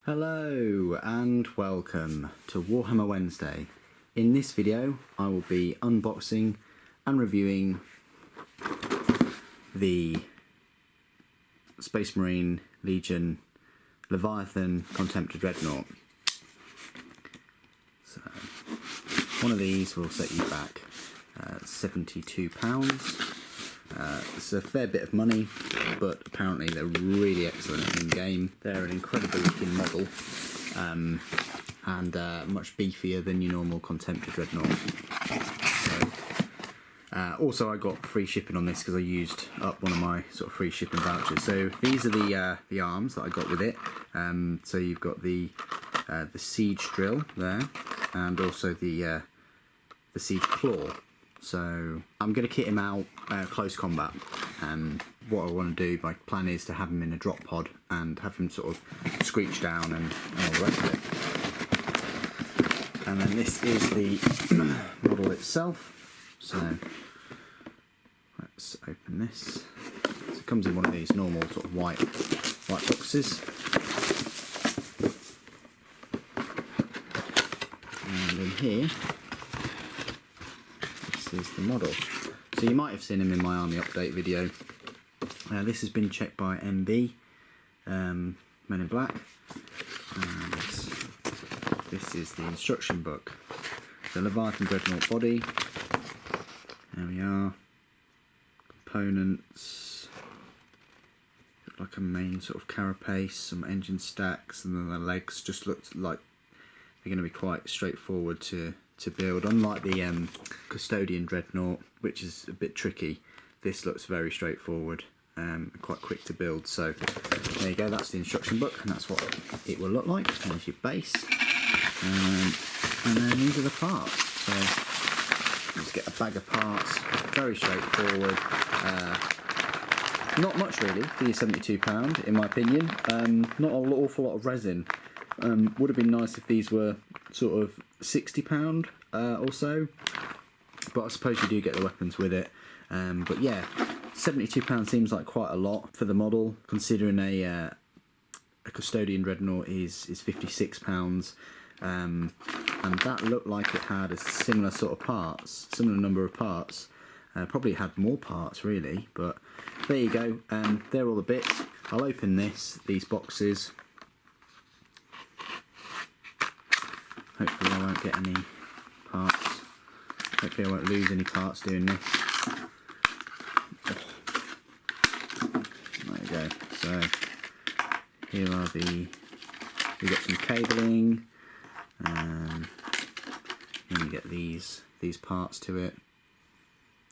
Hello and welcome to Warhammer Wednesday. In this video I will be unboxing and reviewing the Space Marine Legion Leviathan Contemptor Dreadnought. So one of these will set you back £72. It's a fair bit of money, but apparently they're really excellent in game. They're an incredible looking model and much beefier than your normal Contemptor Dreadnought. So, also I got free shipping on this because I used up one of my sort of free shipping vouchers. So these are the arms that I got with it. So you've got the siege drill there, and also the siege claw. So I'm going to kit him out close combat. What I want to do, my plan is to have him in a drop pod and have him sort of screech down and all the rest of it. And then this is the model itself. So let's open this. So it comes in one of these normal sort of white boxes. And in here, this is the model. So you might have seen him in my army update video. This has been checked by MB, Men in Black, and this is the instruction book. The Leviathan Dreadnought body. There we are. Components. Look like a main sort of carapace, some engine stacks, and then the legs just look like they're going to be quite straightforward to build. Unlike the Custodian Dreadnought, which is a bit tricky, this looks very straightforward, quite quick to build. So there you go, that's the instruction book, and that's what it will look like. There's your base, and then these are the parts. So let's get a bag of parts, very straightforward. Not much really for your £72 in my opinion. Not an awful lot of resin. Would have been nice if these were sort of £60 or so, but I suppose you do get the weapons with it. But yeah, £72 seems like quite a lot for the model, considering a Custodian Dreadnought is £56, and that looked like it had a similar sort of parts, similar number of parts. Probably had more parts really, but there you go. They're all the bits. I'll open these boxes. Hopefully I won't get any parts. Hopefully I won't lose any parts doing this. There you go. So here are we've got some cabling, and then you get these parts to it.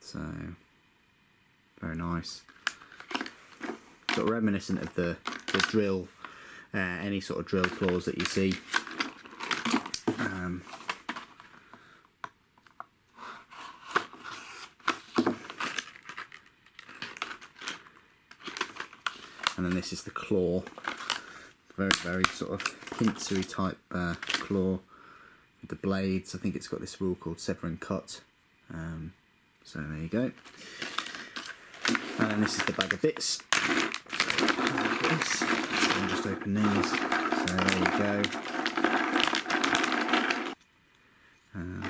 So very nice. Sort of reminiscent of the drill, any sort of drill claws that you see. And then this is the claw, very sort of pincery type claw with the blades. I think it's got this rule called sever and cut. So there you go. And then this is the bag of bits. I'll just open these. So there you go. And,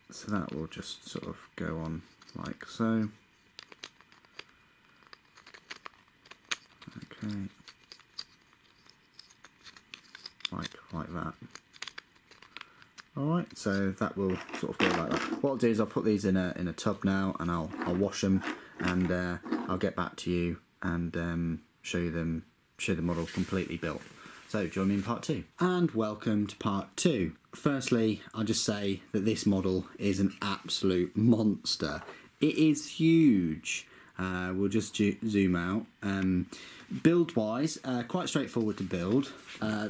so that will just sort of go on like so. Okay. Like that. Alright, so that will sort of go like that. What I'll do is I'll put these in a tub now, and I'll wash them, and I'll get back to you and show the model completely built. So join me in part 2. And welcome to part 2. Firstly, I'll just say that this model is an absolute monster. It is huge. We'll just zoom out. Build wise, quite straightforward to build.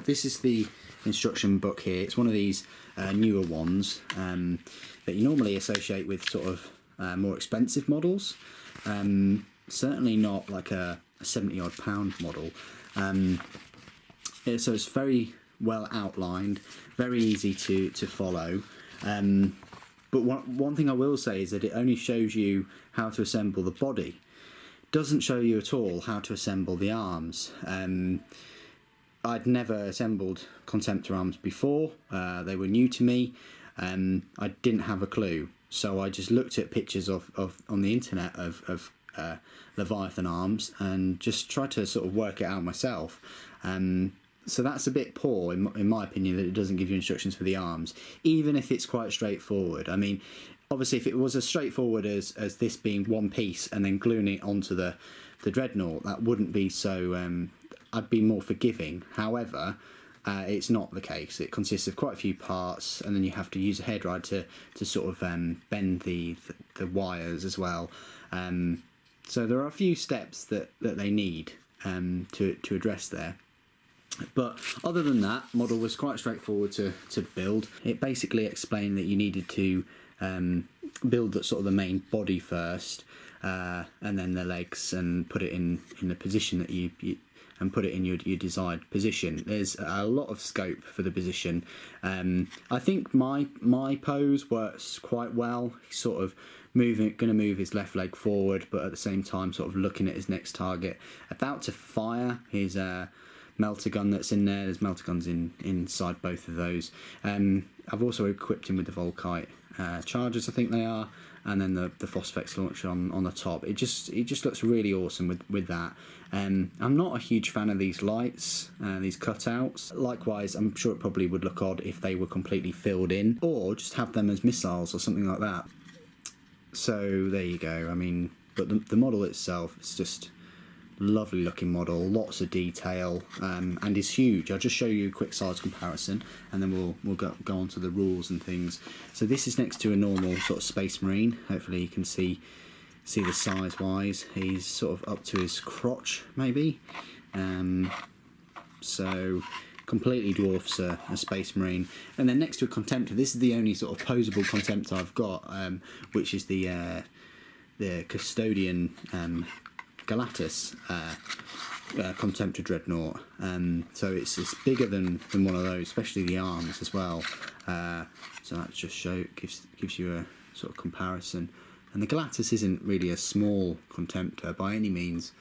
This is the instruction book here. It's one of these newer ones that you normally associate with sort of more expensive models. Certainly not like a £70 odd model. So it's very well outlined, very easy to follow. But one thing I will say is that it only shows you how to assemble the body. It doesn't show you at all how to assemble the arms. I'd never assembled Contemptor arms before. They were new to me. I didn't have a clue. So I just looked at pictures of on the internet of Leviathan arms and just tried to sort of work it out myself. So that's a bit poor in my opinion, that it doesn't give you instructions for the arms, even if it's quite straightforward. I mean, obviously if it was as straightforward as this being one piece and then gluing it onto the Dreadnought, that wouldn't be so, I'd be more forgiving. However, it's not the case. It consists of quite a few parts, and then you have to use a head ride to sort of bend the wires as well. So there are a few steps that they need to address there. But other than that, model was quite straightforward to build. It basically explained that you needed to build the sort of the main body first, and then the legs, and put it in the position that you and put it in your desired position. There's a lot of scope for the position. I think my pose works quite well. He's sort of going to move his left leg forward, but at the same time sort of looking at his next target, about to fire his melter gun that's in there. There's melter guns inside both of those. I've also equipped him with the Volkite chargers, I think they are, and then the Phosphex launcher on the top. It just looks really awesome with that. I'm not a huge fan of these lights, these cutouts. Likewise, I'm sure it probably would look odd if they were completely filled in, or just have them as missiles or something like that. So there you go. I mean, but the model itself is just lovely looking model, lots of detail, and is huge. I'll just show you a quick size comparison, and then we'll go on to the rules and things. So this is next to a normal sort of Space Marine. Hopefully you can see the size wise. He's sort of up to his crotch maybe, so completely dwarfs a Space Marine. And then next to a Contemptor, this is the only sort of posable Contemptor I've got, which is the Custodian Galatus Contemptor Dreadnought. So it's bigger than one of those, especially the arms as well. So that just gives you a sort of comparison. And the Galatus isn't really a small Contemptor by any means.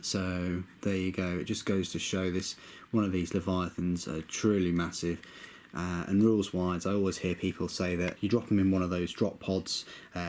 So there you go. It just goes to show this one of these Leviathans are truly massive. And rules wise, I always hear people say that you drop them in one of those drop pods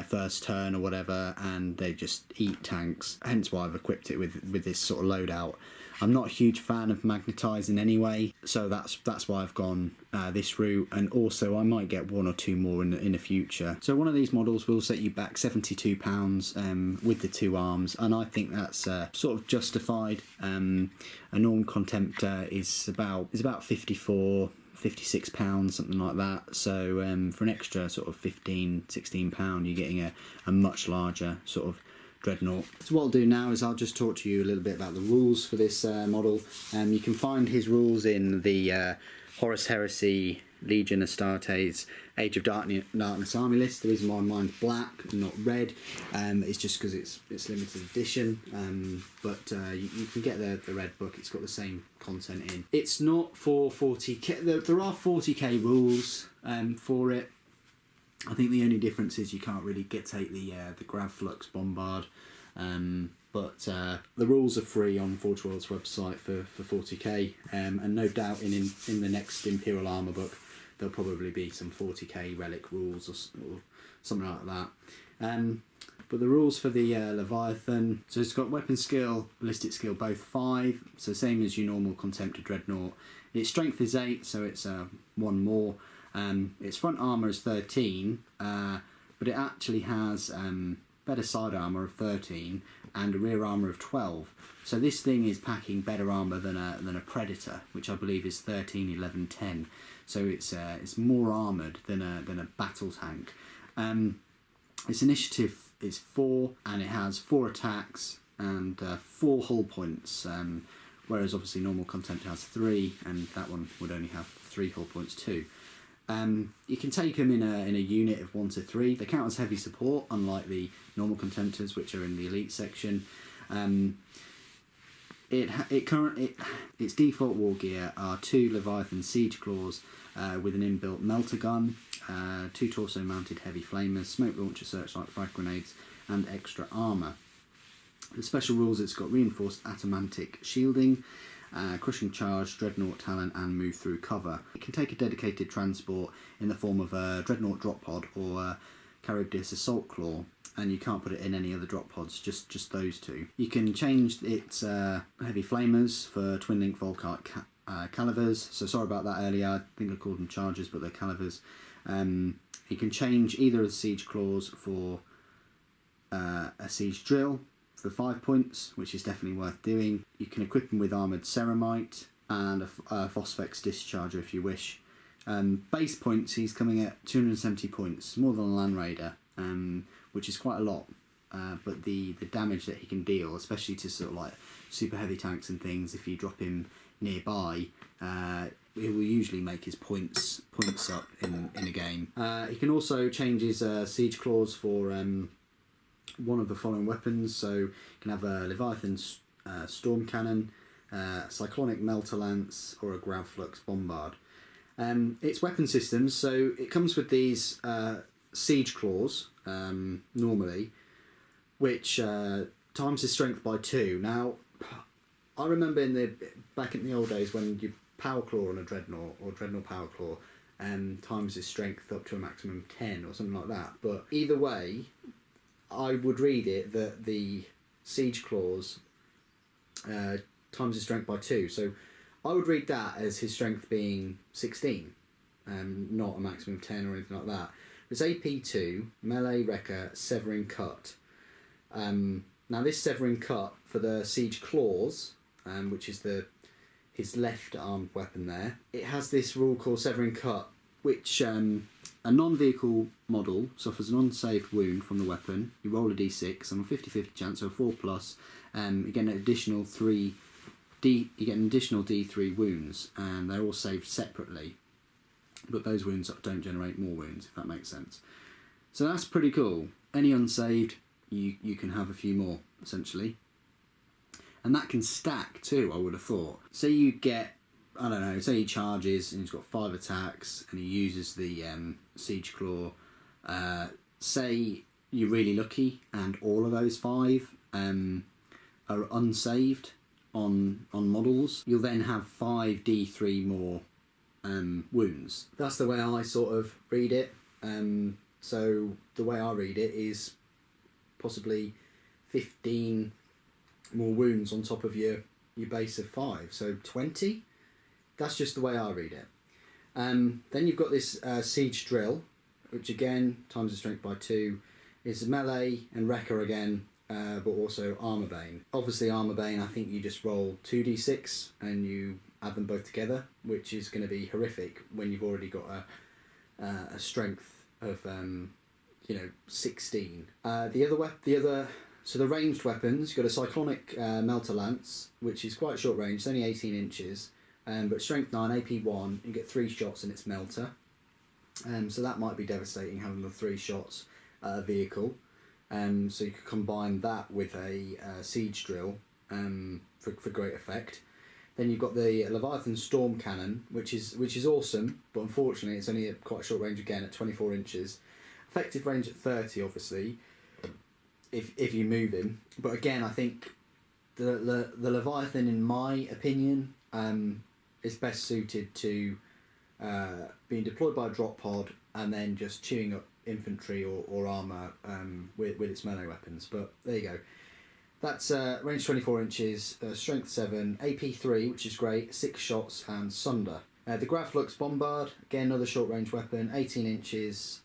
first turn or whatever, and they just eat tanks. Hence why I've equipped it with this sort of loadout. I'm not a huge fan of magnetising anyway, so that's why I've gone this route. And also I might get one or two more in the future. So one of these models will set you back £72 with the two arms, and I think that's sort of justified. A normal Contemptor is about £54, £56, something like that. So for an extra sort of £15-16, you're getting a much larger sort of Dreadnought. So what I'll do now is I'll just talk to you a little bit about the rules for this model. You can find his rules in the Horus Heresy Legion Astartes Age of Darkness army list. The reason why mine's black and not red is just because it's limited edition, but you can get the red book. It's got the same content in. It's not for 40k. There are 40k rules for it. I think the only difference is you can't really take the Grav Flux Bombard, but the rules are free on Forge World's website for 40k, and no doubt in the next Imperial Armour book there'll probably be some 40k relic rules or something like that. But the rules for the Leviathan, so it's got weapon skill, ballistic skill both 5, so same as your normal Contemptor Dreadnought. Its strength is 8, so it's 1 more. Its front armour is 13, but it actually has better side armour of 13 and a rear armour of 12. So this thing is packing better armour than a Predator, which I believe is 13, 11, 10. So it's more armoured than a battle tank. Its initiative is 4, and it has 4 attacks and 4 hull points. Whereas obviously normal Contemptor has 3, and that one would only have 3 hull points too. You can take them in a unit of 1 to 3. They count as heavy support, unlike the normal Contemptors, which are in the elite section. Its default war gear are 2 Leviathan Siege Claws with an inbuilt melter gun, 2 torso-mounted heavy flamers, smoke launcher, searchlight, frag grenades, and extra armour. The special rules: it's got reinforced atomantic shielding, crushing charge, dreadnought talent, and move through cover. It can take a dedicated transport in the form of a dreadnought drop pod or a Charybdis assault claw, and you can't put it in any other drop pods, just those two. You can change its heavy flamers for twin link Volkite calivers. So sorry about that earlier, I think I called them chargers, but they're calivers. You can change either of the siege claws for a siege drill for 5 points, which is definitely worth doing. You can equip him with armoured ceramite and a phosphex discharger if you wish. Base points, he's coming at 270 points, more than a Land Raider, which is quite a lot. But the damage that he can deal, especially to sort of like super heavy tanks and things, if you drop him nearby, it will usually make his points up in a game. He can also change his siege claws for one of the following weapons. So you can have a Leviathan storm cannon, cyclonic melter lance, or a Gravflux bombard. Its weapon systems, so it comes with these siege claws normally, which times his strength by 2. Now, I remember back in the old days when you power claw on a dreadnought or dreadnought power claw, times his strength up to a maximum of 10 or something like that. But either way, I would read it that the siege claws times his strength by 2. So I would read that as his strength being 16, not a maximum of 10 or anything like that. It's AP2, melee, wrecker, severing cut. Now this severing cut for the siege claws, which is his left armed weapon there, it has this rule called severing cut, which a non-vehicle model suffers an unsaved wound from the weapon. You roll a d6 on a 50-50 chance, so a 4+, you get an additional D3 wounds, and they're all saved separately, but those wounds don't generate more wounds, if that makes sense. So that's pretty cool. Any unsaved, you can have a few more, essentially. And that can stack too, I would have thought. Say you get, I don't know, say he charges and he's got 5 attacks and he uses the siege claw. Say you're really lucky and all of those 5 are unsaved on models. You'll then have 5d3 more wounds. That's the way I sort of read it. So the way I read it is possibly 15 more wounds on top of your base of 5, so 20. That's just the way I read it. Then you've got this siege drill, which again times the strength by 2, is melee and wrecker again, but also armor bane. Obviously armor bane, I think you just roll 2d6 and you add them both together, which is going to be horrific when you've already got a strength of 16. So the ranged weapons, you've got a cyclonic melter lance, which is quite short range, it's only 18 inches, but strength 9, AP 1, you get 3 shots in its melter. So that might be devastating, having the 3 shots vehicle. So you could combine that with a siege drill for great effect. Then you've got the Leviathan storm cannon, which is awesome, but unfortunately it's only at quite short range again at 24 inches. Effective range at 30, obviously, if you move him. But again, I think the Leviathan, in my opinion, is best suited to being deployed by a drop pod and then just chewing up infantry or armour with its melee weapons. But there you go. That's range 24 inches, strength 7, AP 3, which is great, 6 shots and sunder. The Gravflux bombard, again another short range weapon, 18 inches,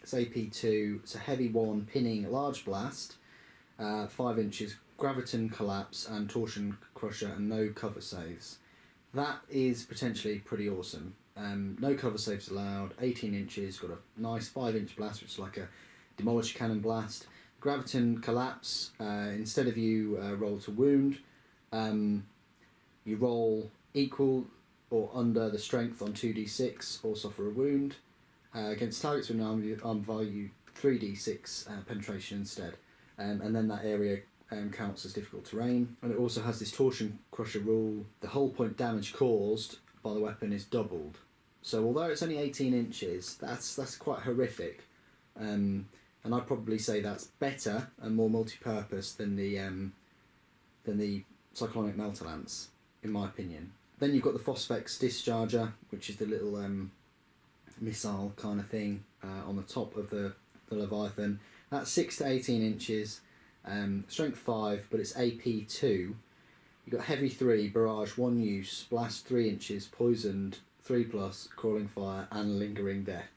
it's AP 2, it's a heavy 1, pinning large blast, 5 inches, graviton collapse and torsion crusher, and no cover saves. That is potentially pretty awesome. No cover saves allowed, 18 inches, got a nice 5-inch blast, which is like a demolish cannon blast. Graviton collapse, instead of you roll to wound, you roll equal or under the strength on 2d6 or suffer a wound. Against targets with an arm value 3d6 penetration instead. And then that area counts as difficult terrain. And it also has this torsion crusher rule. The hull point damage caused by the weapon is doubled. So although it's only 18 inches, that's quite horrific. And I'd probably say that's better and more multi-purpose than the Cyclonic Melter Lance, in my opinion. Then you've got the Phosphex Discharger, which is the little missile kind of thing on the top of the Leviathan. That's 6 to 18 inches, strength 5, but it's AP 2. You've got heavy 3, barrage 1 use, blast 3 inches, poisoned 3+, crawling fire, and lingering death.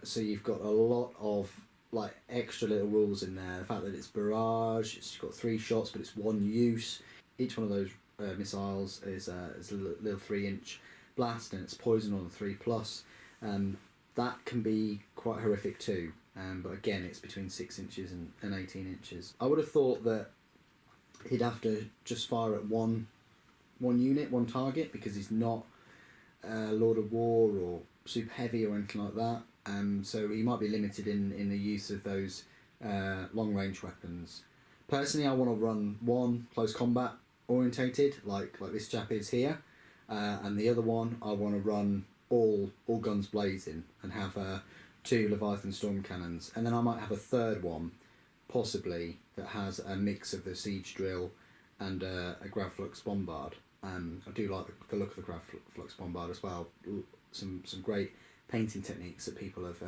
So you've got a lot of like extra little rules in there. The fact that it's barrage, it's got 3 shots, but it's 1 use. Each one of those missiles is a little 3-inch blast, and it's poison on the 3+. That can be quite horrific too. But again, it's between 6 inches and 18 inches. I would have thought that he'd have to just fire at one unit, one target, because he's not Lord of War or super heavy or anything like that. So he might be limited in the use of those long range weapons. Personally, I want to run one close combat orientated, like this chap is here, and the other one I want to run all guns blazing and have 2 Leviathan storm cannons, and then I might have a third one, possibly, that has a mix of the siege drill and a grav flux bombard. I do like the look of the grav flux bombard as well. Some great painting techniques that people have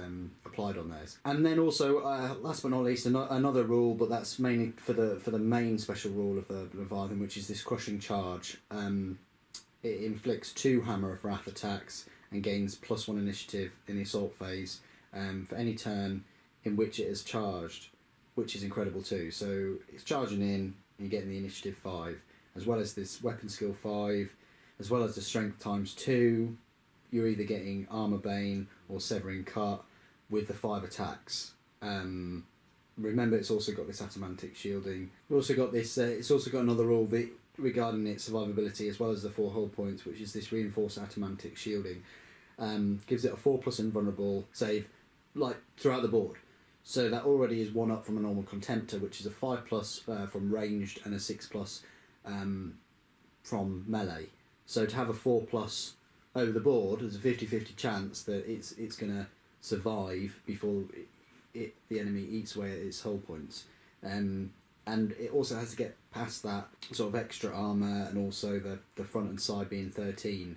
applied on theirs. And then also, last but not least, another rule, but that's mainly for the main special rule of the Leviathan, which is this crushing charge. It inflicts 2 Hammer of Wrath attacks and gains +1 initiative in the assault phase for any turn in which it is charged, which is incredible too. So it's charging in, and you're getting the initiative 5, as well as this weapon skill 5, as well as the strength ×2. You're either getting Armour Bane or Severing Cut with the 5 attacks. Remember, it's also got this Adamantic Shielding. We've also got this. It's also got another rule regarding its survivability, as well as the 4 hull points, which is this Reinforced Adamantic Shielding. Gives it a 4+ invulnerable save, like throughout the board. So that already is 1 up from a normal Contemptor, which is a 5+ from ranged and a 6+ from melee. So to have a 4+ over the board, there's a 50-50 chance that it's going to survive before the enemy eats away at its hull points. And it also has to get past that sort of extra armour, and also the front and side being 13.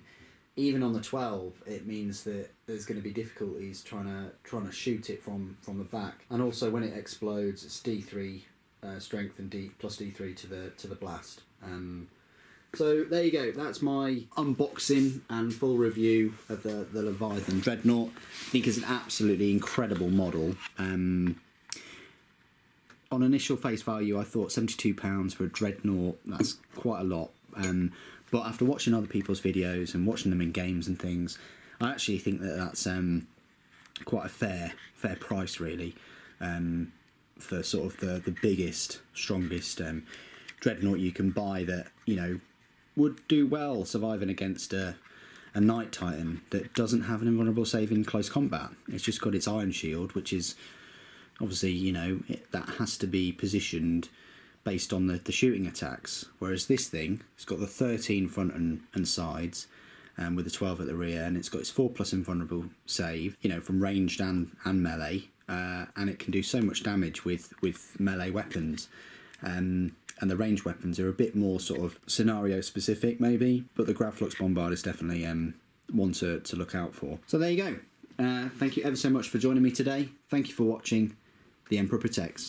Even on the 12, it means that there's going to be difficulties trying to shoot it from the back. And also when it explodes, it's D3 strength and +D3 to the blast. So there you go, that's my unboxing and full review of the Leviathan Dreadnought. I think it's an absolutely incredible model. On initial face value, I thought £72 for a Dreadnought, that's quite a lot. But after watching other people's videos and watching them in games and things, I actually think that that's quite a fair price, really, for sort of the biggest, strongest Dreadnought you can buy that, you know, would do well surviving against a Night Titan that doesn't have an invulnerable save in close combat. It's just got its Iron Shield, which is obviously, you know, that has to be positioned based on the shooting attacks, whereas this thing, it's got the 13 front and sides, with the 12 at the rear, and it's got its 4+ invulnerable save, you know, from ranged and melee, and it can do so much damage with melee weapons. And the ranged weapons are a bit more sort of scenario specific maybe, but the Grav Flux Bombard is definitely one to look out for. So there you go. Thank you ever so much for joining me today. Thank you for watching. The Emperor Protects.